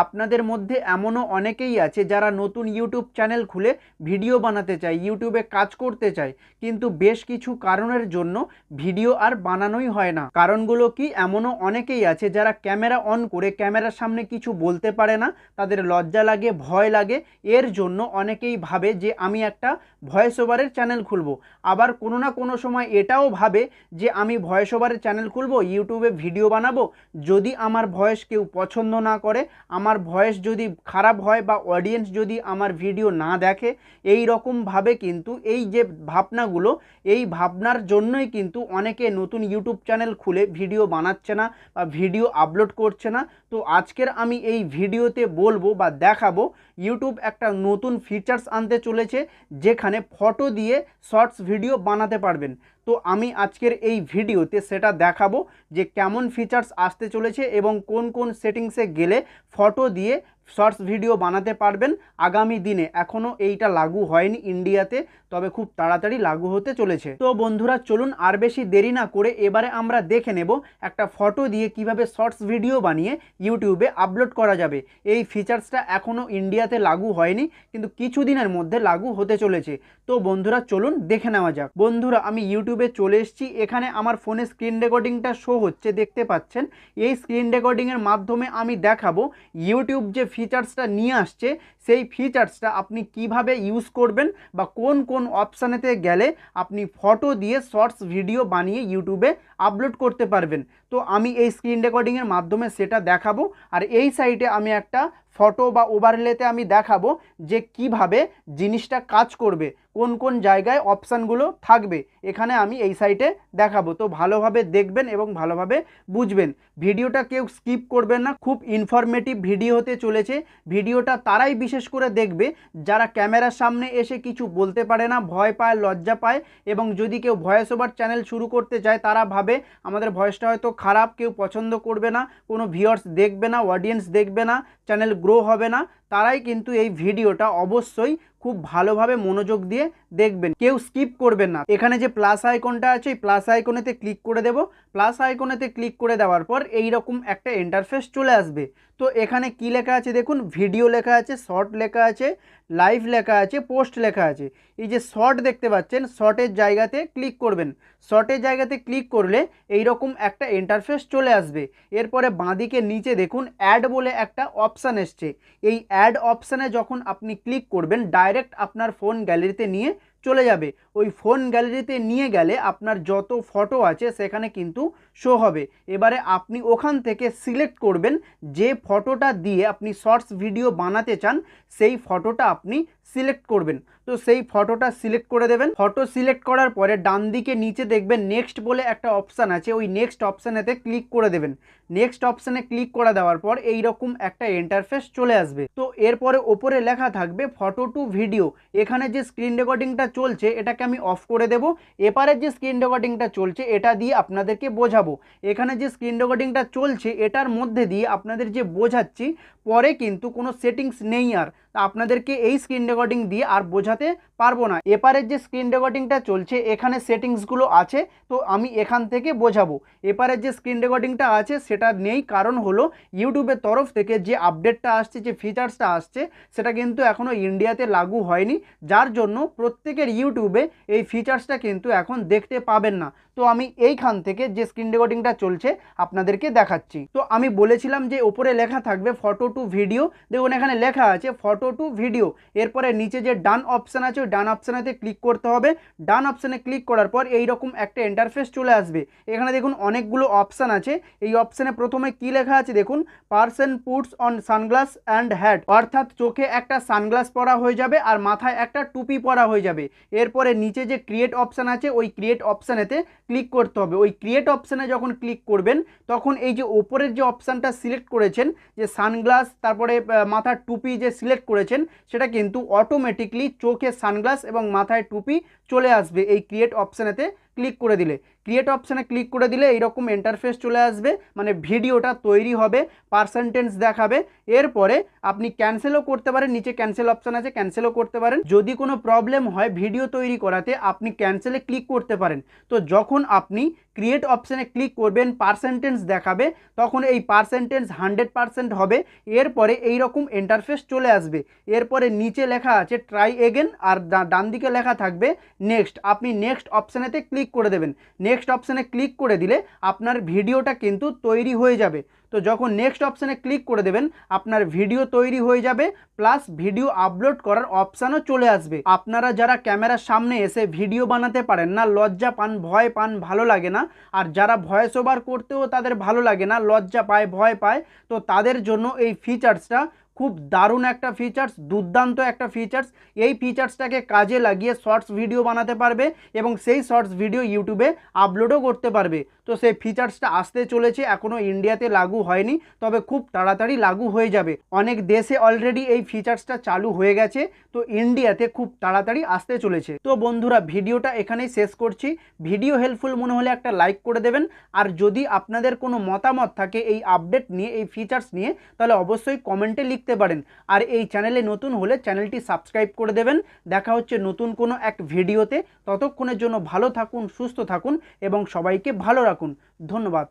আপনাদের মধ্যে এমনও অনেকেই আছে যারা নতুন ইউটিউব চ্যানেল খুলে ভিডিও বানাতে চায়, ইউটিউবে কাজ করতে চায়, কিন্তু বেশ কিছু কারণের জন্য ভিডিও আর বানানোই হয় না। কারণগুলো কি? এমনও অনেকেই আছে যারা ক্যামেরা অন করে ক্যামেরার সামনে কিছু বলতে পারে না, তাদের লজ্জা লাগে, ভয় লাগে। এর জন্য অনেকেই ভাবে যে আমি একটা ভয়েস ওভারের চ্যানেল খুলব। আবার কোনো না কোনো সময় এটাও ভাবে যে আমি ভয়েস ওভারের চ্যানেল খুলব, ইউটিউবে ভিডিও বানাবো, যদি আমার ভয়েস কেউ পছন্দ না করে, আমার ভয়েস যদি খারাপ হয় বা অডিয়েন্স যদি আমার ভিডিও না দেখে, এই রকমভাবে কিন্তু এই যে ভাবনাগুলো, এই ভাবনার জন্যই কিন্তু অনেকে নতুন ইউটিউব চ্যানেল খুলে ভিডিও বানাচ্ছে না বা ভিডিও আপলোড করছে না। তো আজকের আমি এই ভিডিওতে বলবো বা দেখাবো ইউটিউব একটা নতুন ফিচার্স আনতে চলেছে, যেখানে ফটো দিয়ে শর্টস ভিডিও বানাতে পারবেন। তো আমি আজকের এই ভিডিওতে সেটা দেখাবো যে কেমন ফিচার্স আসতে চলেছে এবং কোন কোন সেটিংসে গেলে ফটো দিয়ে শর্টস ভিডিও বানাতে পারবেন আগামী দিনে। এখনও এইটা লাগু হয়নি ইন্ডিয়াতে, তবে খুব তাড়াতাড়ি লাগু হতে চলেছে। তো বন্ধুরা চলুন আর বেশি দেরি না করে এবারে আমরা দেখে নেব একটা ফটো দিয়ে কিভাবে শর্টস ভিডিও বানিয়ে ইউটিউবে আপলোড করা যাবে। এই ফিচার্সটা এখনও ইন্ডিয়াতে লাগু হয়নি, কিন্তু কিছুদিনের মধ্যে লাগু হতে চলেছে। তো বন্ধুরা চলুন দেখে নেওয়া যাক। বন্ধুরা আমি ইউটিউবে চলে এসেছি, এখানে আমার ফোনে স্ক্রিন রেকর্ডিংটা শো হচ্ছে, দেখতে পাচ্ছেন। এই স্ক্রিন রেকর্ডিংয়ের মাধ্যমে আমি দেখাবো ইউটিউব যে ফিচার্সটা নিয়ে আসছে, সেই ফিচার্সটা আপনি কিভাবে ইউজ করবেন বা কোন কোন অপশানেতে গেলে আপনি ফটো দিয়ে শর্টস ভিডিও বানিয়ে ইউটিউবে আপলোড করতে পারবেন। তো আমি এই স্ক্রিন রেকর্ডিংয়ের মাধ্যমে সেটা দেখাবো। আর এই সাইটে আমি একটা ফটো বা ওভারলেতে আমি দেখাবো যে কিভাবে জিনিসটা কাজ করবে, কোন কোন জায়গায় অপশানগুলো থাকবে, এখানে আমি এই সাইটে দেখাবো। তো ভালোভাবে দেখবেন এবং ভালোভাবে বুঝবেন। ভিডিওটা কেউ স্কিপ করবেন না, খুব ইনফরমেটিভ ভিডিও হতে চলেছে। ভিডিওটা তারাই বিশেষ করে দেখবে যারা ক্যামেরার সামনে এসে কিছু বলতে পারে না, ভয় পায়, লজ্জা পায়, এবং যদি কেউ ভয়েস ওভার চ্যানেল শুরু করতে চায় তারা ভাবে আমাদের ভয়েসটা হয়তো খারাপ, কেউ পছন্দ করবে না, কোনো ভিউয়ার্স দেখবে না, অডিয়েন্স দেখবে না, চ্যানেল গ্রো হবে না। তারাই কিন্তু এই ভিডিওটা অবশ্যই খুব ভালোভাবে মনোযোগ দিয়ে দেখবেন, কেউ স্কিপ করবেন না। এখানে যে প্লাস আইকনটা আছে, এই প্লাস আইকনেতে ক্লিক করে দেব। প্লাস আইকনেতে ক্লিক করে দেওয়ার পর এই রকম একটা ইন্টারফেস চলে আসবে। তো এখানে কি লেখা আছে দেখুন, ভিডিও লেখা আছে, শর্ট লেখা আছে, লাইভ লেখা আছে, পোস্ট লেখা আছে। এই যে শর্ট দেখতে পাচ্ছেন, শর্টের জায়গাতে ক্লিক করবেন। শর্টের জায়গাতে ক্লিক করলে এই রকম একটা ইন্টারফেস চলে আসবে। এরপরে বাঁদিকে নিচে দেখুন অ্যাড বলে একটা অপশান এসছে। এই অ্যাড অপশানে যখন আপনি ক্লিক করবেন, ডাইরেক্ট আপনার ফোন গ্যালারিতে নিয়ে চলে যাবে। ওই ফোন গ্যালারিতে নিয়ে গেলে আপনার যত ফটো আছে সেখানে কিন্তু শো হবে। এবারে আপনি ওখান থেকে সিলেক্ট করবেন যে ফটোটা দিয়ে আপনি শর্টস ভিডিও বানাতে চান, সেই ফটোটা আপনি সিলেক্ট করবেন। তো সেই ফটোটা সিলেক্ট করে দেবেন। ফটো সিলেক্ট করার পরে ডান দিকে নিচে দেখবেন নেক্সট বলে একটা অপশান আছে, ওই নেক্সট অপশানেতে ক্লিক করে দেবেন। নেক্সট অপশানে ক্লিক করে দেওয়ার পর এই রকম একটা ইন্টারফেস চলে আসবে। তো এরপরে ওপরে লেখা থাকবে ফটো টু ভিডিও। এখানে যে স্ক্রিন রেকর্ডিংটা চলছে এটাকে আমি অফ করে দেব। এপারের যে স্ক্রিন রেকর্ডিংটা চলছে এটা দিয়ে আপনাদেরকে বোঝাবো। এখানে যে স্ক্রিন রেকর্ডিংটা চলছে এটার মধ্যে দিয়ে আপনাদের যে বোঝাচ্ছি, পরে কিন্তু কোনো সেটিংস নেই আর, তা আপনাদেরকে এই স্ক্রিন রেকর্ডিং দিয়ে আর বোঝাতে পারবো না। এপারের যে স্ক্রিন রেকর্ডিংটা চলছে এখানে সেটিংসগুলো আছে, তো আমি এখান থেকে বোঝাবো। এপারের যে স্ক্রিন রেকর্ডিংটা আছে সেটা নেই, কারণ হলো ইউটিউবের তরফ থেকে যে আপডেটটা আসছে, যে ফিচার্সটা আসছে, সেটা কিন্তু এখনও ইন্ডিয়াতে লাগু হয়নি, যার জন্য প্রত্যেকের ইউটিউবে এই ফিচার্সটা কিন্তু এখন দেখতে পাবেন না। তো আমি এইখান থেকে যে স্ক্রিন রেকর্ডিংটা চলছে আপনাদেরকে দেখাচ্ছি। তো আমি বলেছিলাম যে ওপরে লেখা থাকবে ফটো টু ভিডিও। দেখুন এখানে লেখা আছে ফটো টু ভিডিও। এরপরে নিচে যে ডান অপশান আছে ওই ডান অপশানেতে ক্লিক করতে হবে। ডান অপশানে ক্লিক করার পর এইরকম একটা ইন্টারফেস চলে আসবে। এখানে দেখুন অনেকগুলো অপশান আছে। এই অপশানে প্রথমে কি লেখা আছে দেখুন, person puts on sunglass and hat, অর্থাৎ চোখে একটা সানগ্লাস পরা হয়ে যাবে আর মাথায় একটা টুপি পরা হয়ে যাবে। এরপরে নিচে যে ক্রিয়েট অপশান আছে ওই ক্রিয়েট অপশানেতে ক্লিক করতে হবে। ওই ক্রিয়েট অপশানে যখন ক্লিক করবেন তখন এই যে ওপরের যে অপশানটা সিলেক্ট করেছেন, যে সানগ্লাস তারপরে মাথার টুপি যে সিলেক্ট করেছেন, সেটা কিন্তু অটোমেটিকলি চোখে সানগ্লাস এবং মাথায় টুপি চলে আসবে এই ক্রিয়েট অপশানেতে ক্লিক করে দিলে, ক্রিয়েট অপশানে ক্লিক করে দিলে এইরকম ইন্টারফেস চলে আসবে, মানে ভিডিওটা তৈরি হবে, পার্সেন্টেজ দেখাবে। এরপরে আপনি ক্যান্সেলও করতে পারেন, নিচে ক্যান্সেল অপশান আছে, ক্যান্সেলও করতে পারেন। যদি কোনো প্রবলেম হয় ভিডিও তৈরি করাতে আপনি ক্যান্সেলে ক্লিক করতে পারেন। তো যখন আপনি ক্রিয়েট অপশানে ক্লিক করবেন, পার্সেন্টেজ দেখাবে, তখন এই পার্সেন্টেজ 100% হবে। এরপরে এইরকম ইন্টারফেস চলে আসবে। এরপরে নিচে লেখা আছে ট্রাই এগেন, আর ডান দিকে লেখা থাকবে নেক্সট। আপনি নেক্সট অপশানেতে ক্লিক করে দেবেন। নেক্সট অপশানে ক্লিক করে দিলে আপনার ভিডিওটা কিন্তু তৈরি হয়ে যাবে। তো যখন নেক্সট অপশানে ক্লিক করে দেবেন আপনার ভিডিও তৈরি হয়ে যাবে, প্লাস ভিডিও আপলোড করার অপশানও চলে আসবে। আপনারা যারা ক্যামেরার সামনে এসে ভিডিও বানাতে পারেন না, লজ্জা পান, ভয় পান, ভালো লাগে না, আর যারা ভয়েস ওভার করতেও তাদের ভালো লাগে না, লজ্জা পায়, ভয় পায়, তো তাদের জন্য এই ফিচার্সটা খুব দারুণ একটা ফিচার্স, দুর্দান্ত একটা ফিচার্স। এই ফিচার্সটাকে কাজে লাগিয়ে শর্টস ভিডিও বানাতে পারবে এবং সেই শর্টস ভিডিও ইউটিউবে আপলোডও করতে পারবে। তো সেই ফিচার্সটা আসতে চলেছে, এখনও ইন্ডিয়াতে লাগু হয়নি, তবে খুব তাড়াতাড়ি লাগু হয়ে যাবে। অনেক দেশে অলরেডি এই ফিচার্সটা চালু হয়ে গেছে, তো ইন্ডিয়াতে খুব তাড়াতাড়ি আসতে চলেছে। তো বন্ধুরা ভিডিওটা এখানেই শেষ করছি। ভিডিও হেল্পফুল মনে হলে একটা লাইক করে দেবেন, আর যদি আপনাদের কোনো মতামত থাকে এই আপডেট নিয়ে, এই ফিচার্স নিয়ে, তাহলে অবশ্যই কমেন্টে লিখতে পারেন। আর এই চ্যানেলে নতুন হলে চ্যানেলটি সাবস্ক্রাইব করে দেবেন। দেখা হচ্ছে নতুন কোনো এক ভিডিওতে। ততক্ষণের জন্য ভালো থাকুন, সুস্থ থাকুন এবং সবাইকে ভালো রাখুন। ধন্যবাদ।